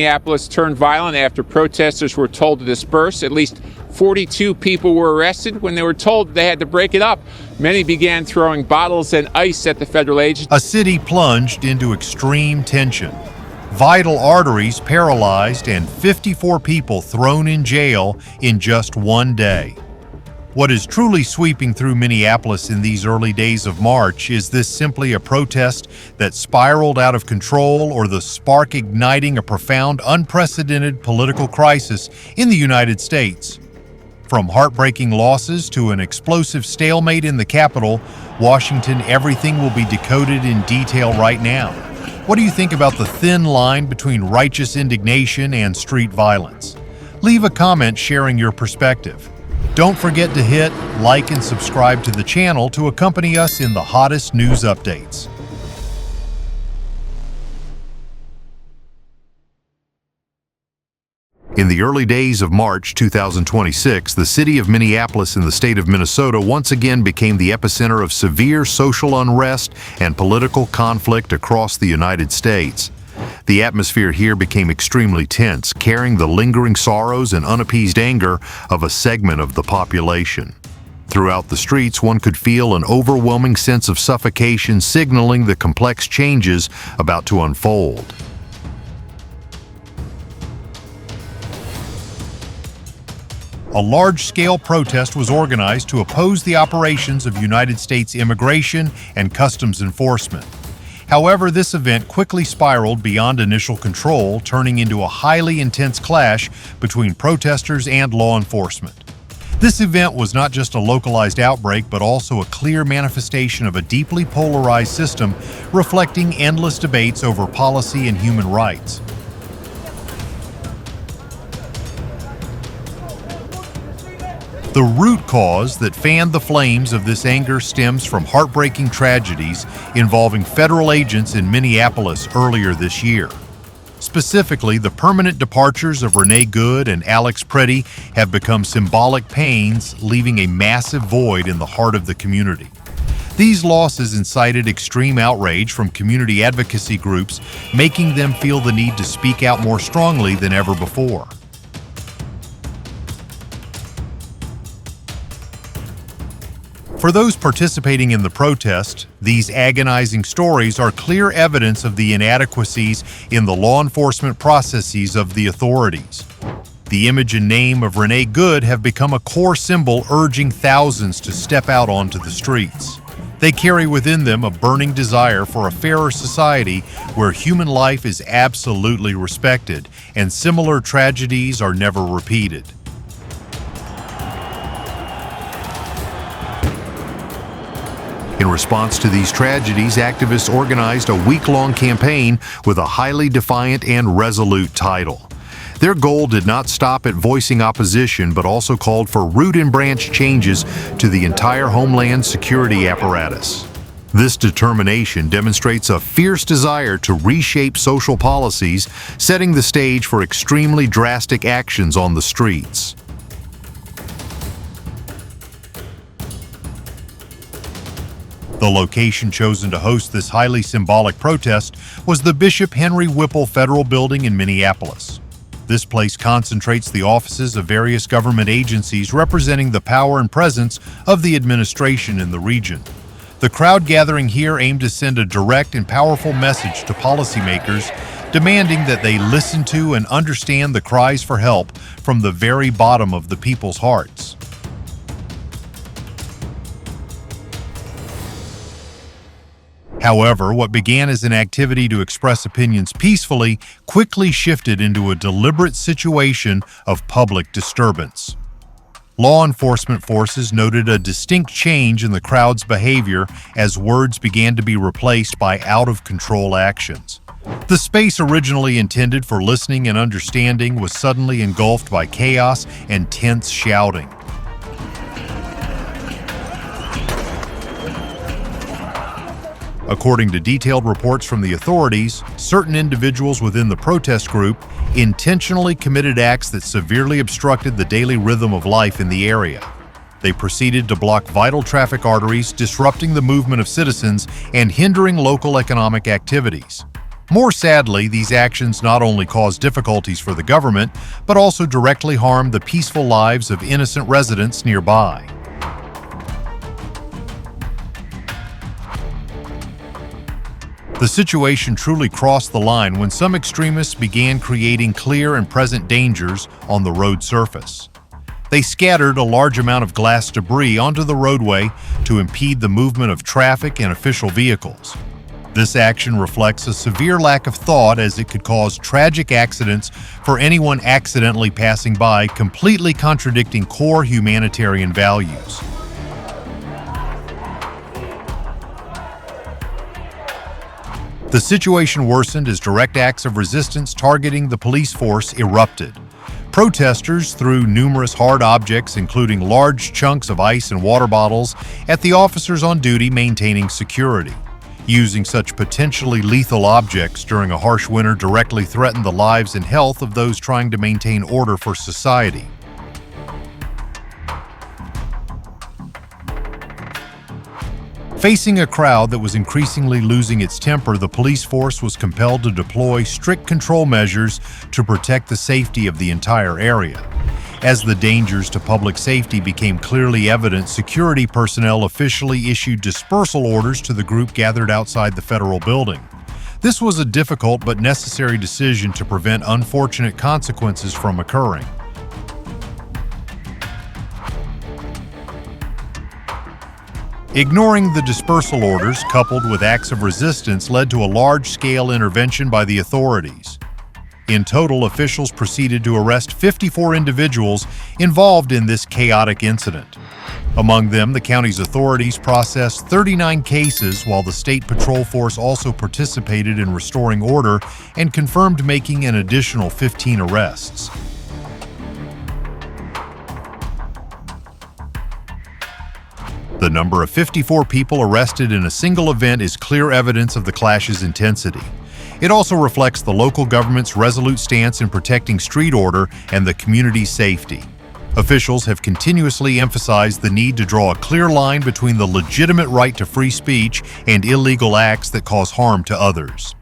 Minneapolis turned violent after protesters were told to disperse. At least 42 people were arrested when they were told they had to break it up. Many began throwing bottles and ice at the federal agents. A city plunged into extreme tension. Vital arteries paralyzed and 54 people thrown in jail in just one day. What is truly sweeping through Minneapolis in these early days of March? Is this simply a protest that spiraled out of control, or the spark igniting a profound, unprecedented political crisis in the United States? From heartbreaking losses to an explosive stalemate in the Capitol, Washington, everything will be decoded in detail right now. What do you think about the thin line between righteous indignation and street violence? Leave a comment sharing your perspective. Don't forget to hit like and subscribe to the channel to accompany us in the hottest news updates. In the early days of March 2026, the city of Minneapolis in the state of Minnesota once again became the epicenter of severe social unrest and political conflict across the United States. The atmosphere here became extremely tense, carrying the lingering sorrows and unappeased anger of a segment of the population. Throughout the streets, one could feel an overwhelming sense of suffocation, signaling the complex changes about to unfold. A large-scale protest was organized to oppose the operations of United States Immigration and Customs Enforcement. However, this event quickly spiraled beyond initial control, turning into a highly intense clash between protesters and law enforcement. This event was not just a localized outbreak, but also a clear manifestation of a deeply polarized system, reflecting endless debates over policy and human rights. The root cause that fanned the flames of this anger stems from heartbreaking tragedies involving federal agents in Minneapolis earlier this year. Specifically, the permanent departures of Renee Good and Alex Pretty have become symbolic pains, leaving a massive void in the heart of the community. These losses incited extreme outrage from community advocacy groups, making them feel the need to speak out more strongly than ever before. For those participating in the protest, these agonizing stories are clear evidence of the inadequacies in the law enforcement processes of the authorities. The image and name of Renee Good have become a core symbol, urging thousands to step out onto the streets. They carry within them a burning desire for a fairer society where human life is absolutely respected and similar tragedies are never repeated. In response to these tragedies, activists organized a week-long campaign with a highly defiant and resolute title. Their goal did not stop at voicing opposition, but also called for root and branch changes to the entire Homeland Security apparatus. This determination demonstrates a fierce desire to reshape social policies, setting the stage for extremely drastic actions on the streets. The location chosen to host this highly symbolic protest was the Bishop Henry Whipple Federal Building in Minneapolis. This place concentrates the offices of various government agencies representing the power and presence of the administration in the region. The crowd gathering here aimed to send a direct and powerful message to policymakers, demanding that they listen to and understand the cries for help from the very bottom of the people's hearts. However, what began as an activity to express opinions peacefully quickly shifted into a deliberate situation of public disturbance. Law enforcement forces noted a distinct change in the crowd's behavior as words began to be replaced by out-of-control actions. The space originally intended for listening and understanding was suddenly engulfed by chaos and tense shouting. According to detailed reports from the authorities, certain individuals within the protest group intentionally committed acts that severely obstructed the daily rhythm of life in the area. They proceeded to block vital traffic arteries, disrupting the movement of citizens and hindering local economic activities. More sadly, these actions not only cause difficulties for the government, but also directly harm the peaceful lives of innocent residents nearby. The situation truly crossed the line when some extremists began creating clear and present dangers on the road surface. They scattered a large amount of glass debris onto the roadway to impede the movement of traffic and official vehicles. This action reflects a severe lack of thought, as it could cause tragic accidents for anyone accidentally passing by, completely contradicting core humanitarian values. The situation worsened as direct acts of resistance targeting the police force erupted. Protesters threw numerous hard objects, including large chunks of ice and water bottles, at the officers on duty maintaining security. Using such potentially lethal objects during a harsh winter directly threatened the lives and health of those trying to maintain order for society. Facing a crowd that was increasingly losing its temper, the police force was compelled to deploy strict control measures to protect the safety of the entire area. As the dangers to public safety became clearly evident, security personnel officially issued dispersal orders to the group gathered outside the federal building. This was a difficult but necessary decision to prevent unfortunate consequences from occurring. Ignoring the dispersal orders, coupled with acts of resistance, led to a large-scale intervention by the authorities. In total, officials proceeded to arrest 54 individuals involved in this chaotic incident. Among them, the county's authorities processed 39 cases, while the state patrol force also participated in restoring order and confirmed making an additional 15 arrests. The number of 54 people arrested in a single event is clear evidence of the clash's intensity. It also reflects the local government's resolute stance in protecting street order and the community's safety. Officials have continuously emphasized the need to draw a clear line between the legitimate right to free speech and illegal acts that cause harm to others.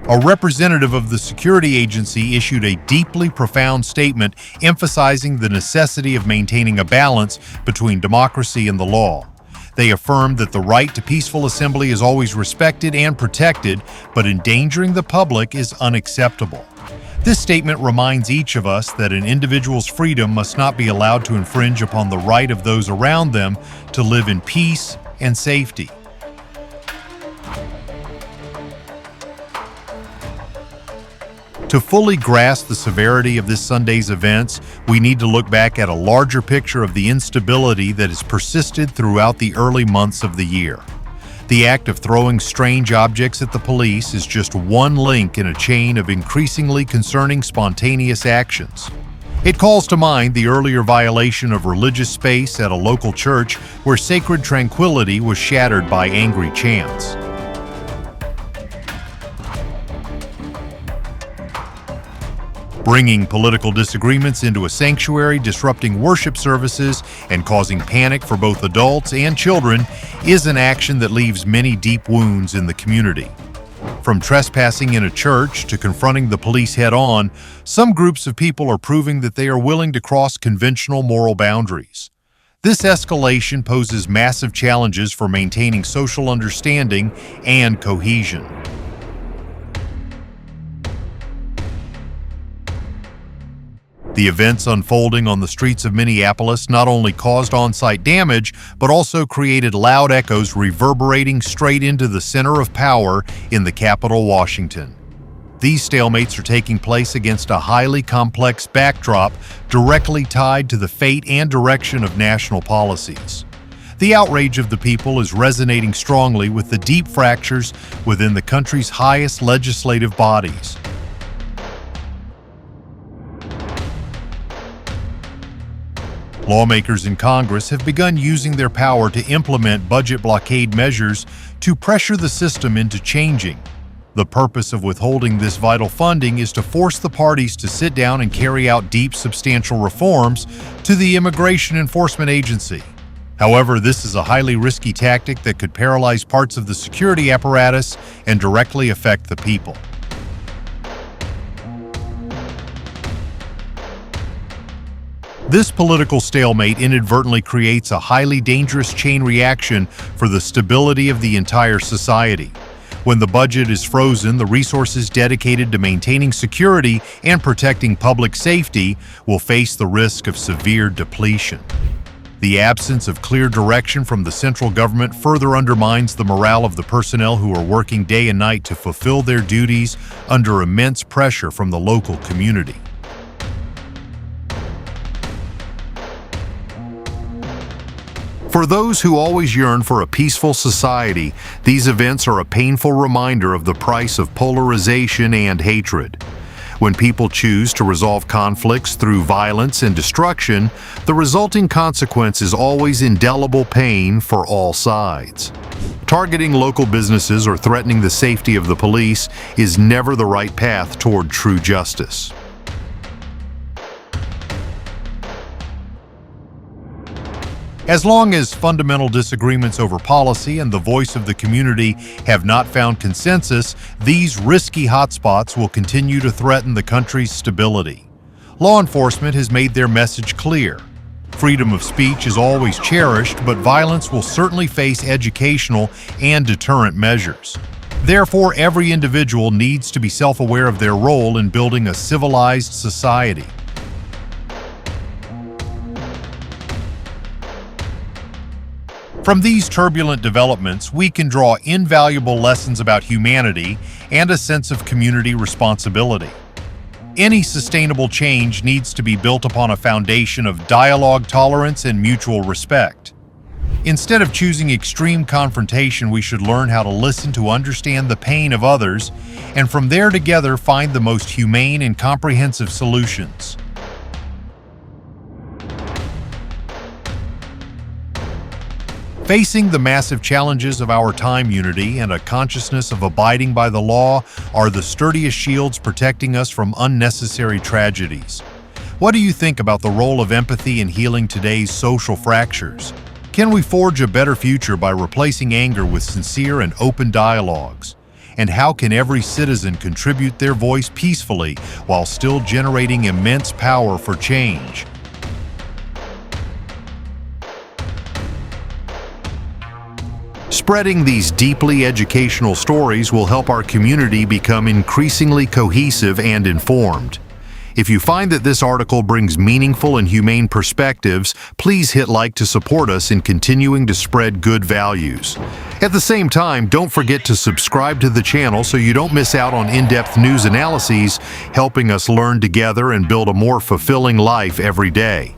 A representative of the security agency issued a deeply profound statement emphasizing the necessity of maintaining a balance between democracy and the law. They affirmed that the right to peaceful assembly is always respected and protected, but endangering the public is unacceptable. This statement reminds each of us that an individual's freedom must not be allowed to infringe upon the right of those around them to live in peace and safety. To fully grasp the severity of this Sunday's events, we need to look back at a larger picture of the instability that has persisted throughout the early months of the year. The act of throwing strange objects at the police is just one link in a chain of increasingly concerning spontaneous actions. It calls to mind the earlier violation of religious space at a local church where sacred tranquility was shattered by angry chants. Bringing political disagreements into a sanctuary, disrupting worship services, and causing panic for both adults and children is an action that leaves many deep wounds in the community. From trespassing in a church to confronting the police head-on, some groups of people are proving that they are willing to cross conventional moral boundaries. This escalation poses massive challenges for maintaining social understanding and cohesion. The events unfolding on the streets of Minneapolis not only caused on-site damage, but also created loud echoes reverberating straight into the center of power in the capital, Washington. These stalemates are taking place against a highly complex backdrop directly tied to the fate and direction of national policies. The outrage of the people is resonating strongly with the deep fractures within the country's highest legislative bodies. Lawmakers in Congress have begun using their power to implement budget blockade measures to pressure the system into changing. The purpose of withholding this vital funding is to force the parties to sit down and carry out deep, substantial reforms to the Immigration Enforcement Agency. However, this is a highly risky tactic that could paralyze parts of the security apparatus and directly affect the people. This political stalemate inadvertently creates a highly dangerous chain reaction for the stability of the entire society. When the budget is frozen, the resources dedicated to maintaining security and protecting public safety will face the risk of severe depletion. The absence of clear direction from the central government further undermines the morale of the personnel who are working day and night to fulfill their duties under immense pressure from the local community. For those who always yearn for a peaceful society, these events are a painful reminder of the price of polarization and hatred. When people choose to resolve conflicts through violence and destruction, the resulting consequence is always indelible pain for all sides. Targeting local businesses or threatening the safety of the police is never the right path toward true justice. As long as fundamental disagreements over policy and the voice of the community have not found consensus, these risky hotspots will continue to threaten the country's stability. Law enforcement has made their message clear. Freedom of speech is always cherished, but violence will certainly face educational and deterrent measures. Therefore, every individual needs to be self-aware of their role in building a civilized society. From these turbulent developments, we can draw invaluable lessons about humanity and a sense of community responsibility. Any sustainable change needs to be built upon a foundation of dialogue, tolerance, and mutual respect. Instead of choosing extreme confrontation, we should learn how to listen to understand the pain of others, and from there together find the most humane and comprehensive solutions. Facing the massive challenges of our time, unity and a consciousness of abiding by the law are the sturdiest shields protecting us from unnecessary tragedies. What do you think about the role of empathy in healing today's social fractures? Can we forge a better future by replacing anger with sincere and open dialogues? And how can every citizen contribute their voice peacefully while still generating immense power for change? Spreading these deeply educational stories will help our community become increasingly cohesive and informed. If you find that this article brings meaningful and humane perspectives, please hit like to support us in continuing to spread good values. At the same time, don't forget to subscribe to the channel so you don't miss out on in-depth news analyses, helping us learn together and build a more fulfilling life every day.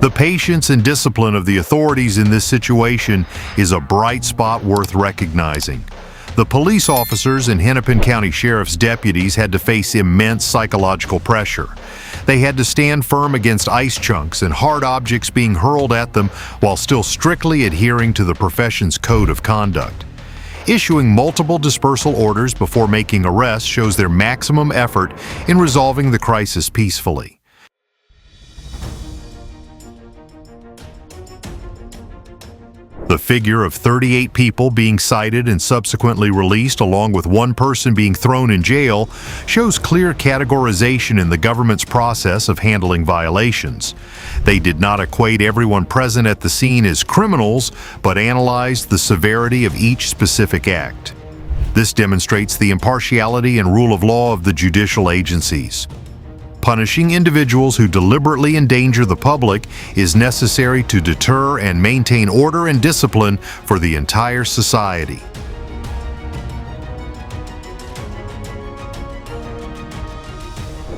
The patience and discipline of the authorities in this situation is a bright spot worth recognizing. The police officers and Hennepin County Sheriff's deputies had to face immense psychological pressure. They had to stand firm against ice chunks and hard objects being hurled at them while still strictly adhering to the profession's code of conduct. Issuing multiple dispersal orders before making arrests shows their maximum effort in resolving the crisis peacefully. The figure of 38 people being cited and subsequently released, along with one person being thrown in jail, shows clear categorization in the government's process of handling violations. They did not equate everyone present at the scene as criminals, but analyzed the severity of each specific act. This demonstrates the impartiality and rule of law of the judicial agencies. Punishing individuals who deliberately endanger the public is necessary to deter and maintain order and discipline for the entire society.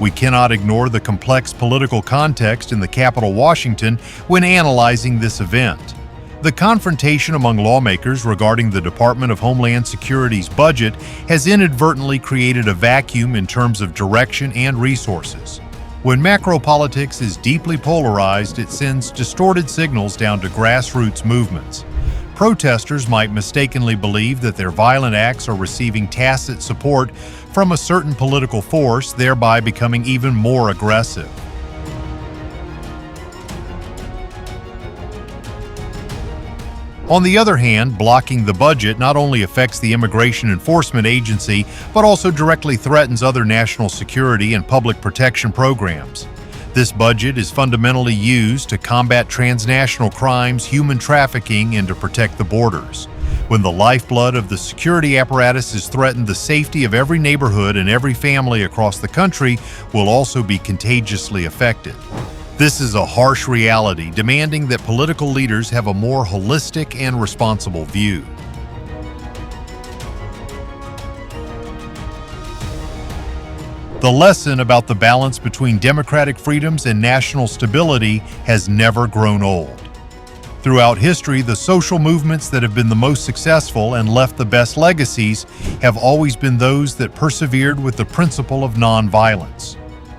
We cannot ignore the complex political context in the capital Washington when analyzing this event. The confrontation among lawmakers regarding the Department of Homeland Security's budget has inadvertently created a vacuum in terms of direction and resources. When macro politics is deeply polarized, it sends distorted signals down to grassroots movements. protesters might mistakenly believe that their violent acts are receiving tacit support from a certain political force, thereby becoming even more aggressive. On the other hand, blocking the budget not only affects the Immigration Enforcement Agency, but also directly threatens other national security and public protection programs. This budget is fundamentally used to combat transnational crimes, human trafficking, and to protect the borders. When the lifeblood of the security apparatus is threatened, the safety of every neighborhood and every family across the country will also be contagiously affected. This is a harsh reality, demanding that political leaders have a more holistic and responsible view. The lesson about the balance between democratic freedoms and national stability has never grown old. Throughout history, the social movements that have been the most successful and left the best legacies have always been those that persevered with the principle of nonviolence.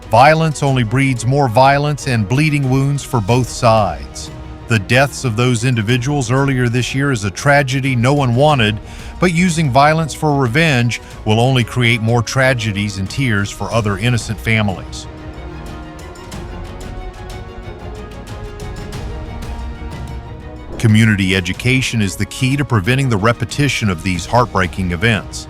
Violence only breeds more violence and bleeding wounds for both sides. The deaths of those individuals earlier this year is a tragedy no one wanted, but using violence for revenge will only create more tragedies and tears for other innocent families. Community education is the key to preventing the repetition of these heartbreaking events.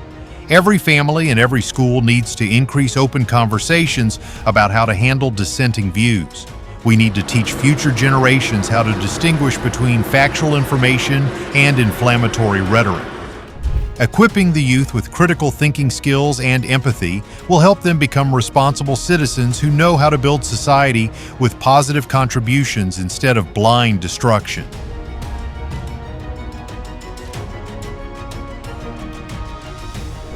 Every family and every school needs to increase open conversations about how to handle dissenting views. We need to teach future generations how to distinguish between factual information and inflammatory rhetoric. Equipping the youth with critical thinking skills and empathy will help them become responsible citizens who know how to build society with positive contributions instead of blind destruction.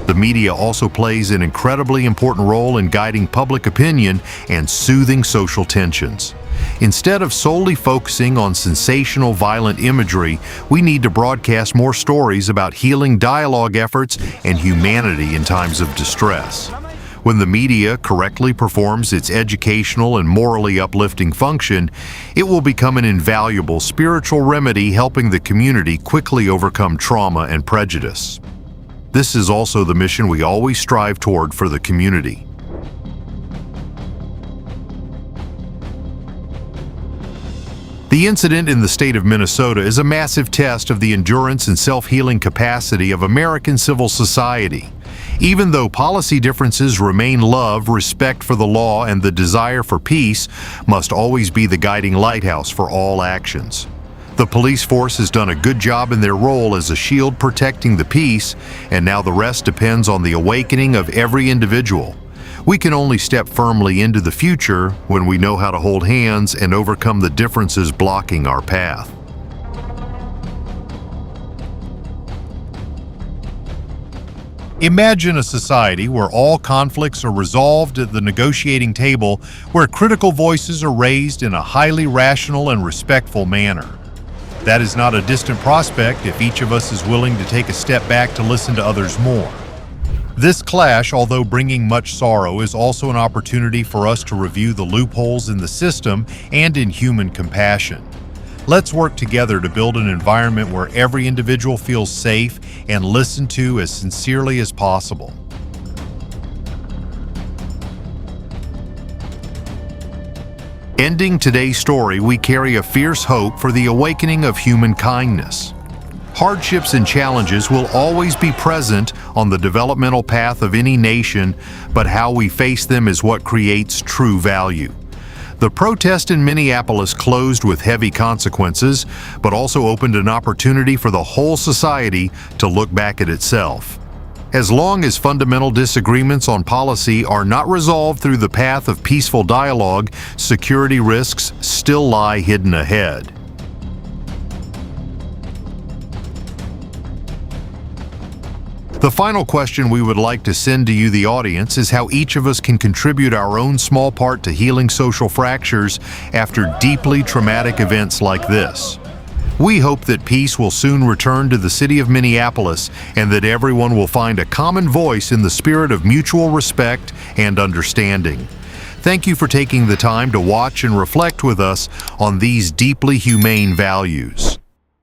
The media also plays an incredibly important role in guiding public opinion and soothing social tensions. Instead of solely focusing on sensational, violent imagery, we need to broadcast more stories about healing dialogue efforts and humanity in times of distress. When the media correctly performs its educational and morally uplifting function, it will become an invaluable spiritual remedy helping the community quickly overcome trauma and prejudice. This is also the mission we always strive toward for the community. The incident in the state of Minnesota is a massive test of the endurance and self-healing capacity of American civil society. Even though policy differences remain, love, respect for the law, and the desire for peace must always be the guiding lighthouse for all actions. The police force has done a good job in their role as a shield protecting the peace, and now the rest depends on the awakening of every individual. We can only step firmly into the future when we know how to hold hands and overcome the differences blocking our path. Imagine a society where all conflicts are resolved at the negotiating table, where critical voices are raised in a highly rational and respectful manner. That is not a distant prospect if each of us is willing to take a step back to listen to others more. This clash, although bringing much sorrow, is also an opportunity for us to review the loopholes in the system and in human compassion. Let's work together to build an environment where every individual feels safe and listened to as sincerely as possible. Ending today's story, we carry a fierce hope for the awakening of human kindness. Hardships and challenges will always be present on the developmental path of any nation, but how we face them is what creates true value. The protest in Minneapolis closed with heavy consequences, but also opened an opportunity for the whole society to look back at itself. As long as fundamental disagreements on policy are not resolved through the path of peaceful dialogue, security risks still lie hidden ahead. The final question we would like to send to you, the audience, is how each of us can contribute our own small part to healing social fractures after deeply traumatic events like this. We hope that peace will soon return to the city of Minneapolis and that everyone will find a common voice in the spirit of mutual respect and understanding. Thank you for taking the time to watch and reflect with us on these deeply humane values.